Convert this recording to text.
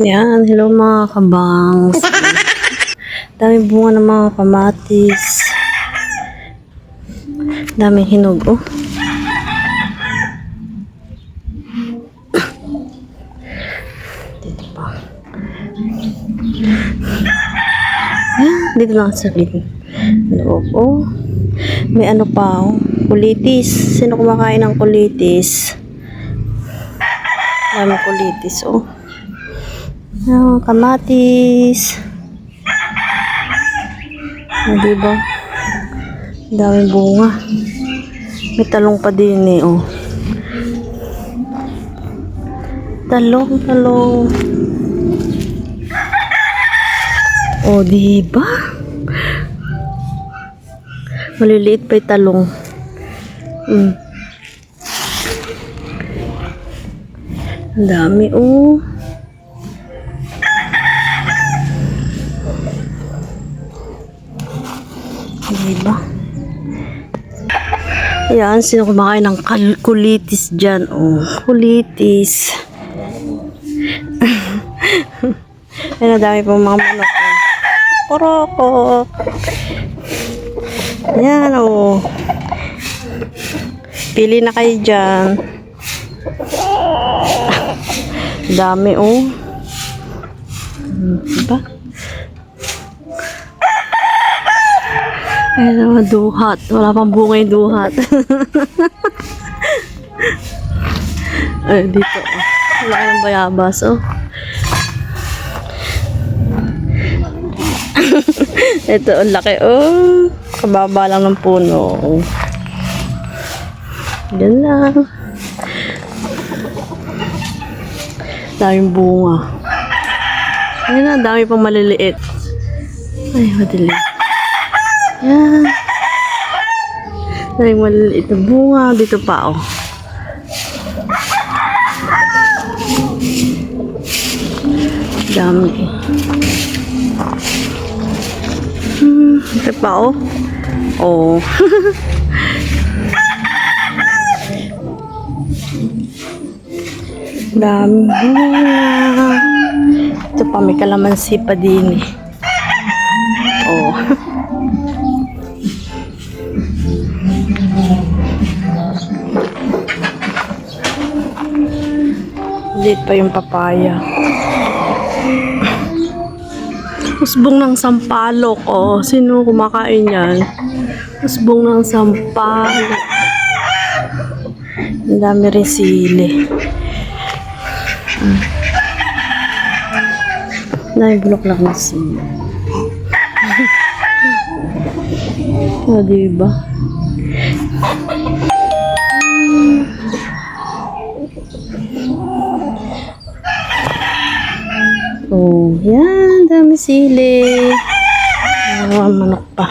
Yan, hello mga kabangs. Daming bunga ng mga kamatis. Daming hinog, oh. Dito pa. Yan, dito lang sa loob, oh. May ano pa, oh. Kulitis. Sino kumakain ng kulitis? Daming kulitis, oh. Oh, kamatis. Oh, diba? Daming bunga. May talong pa din eh, oh. Talong. Oh, diba? Maliliit pa yung talong. Ang dami, oh. Diba? Ayan, sino kumakain ng kulitis dyan? Oh, kulitis. Ayan, dami pong mga manok. Oh. Korokok. Ayan, oh. Pili na kayo dyan. Dami, oh. Diba? Ayan naman, duhat. Wala pang bunga yung duhat. Ay, dito. Oh. Wala kayong bayabas, oh. Ito, ang laki, oh. Kababa lang ng puno. Oh. Yan lang. Daming bunga. Ayan na, dami pang maliliit. Ay, madali. Yan. Daming maliliit na bunga. Dito pa, oh. Dami. Ito pa, oh. Oh. Dami. Ito pa, may kalamansi pa din eh. Oh. Dito pa yung papaya. Usbong ng sampalok. Oh, sino kumakain yan? Usbong ng sampalok. Ang dami rin sili. Naibulok-lak na sili. O, diba? Oh, yan. Dami sili. Manok pa.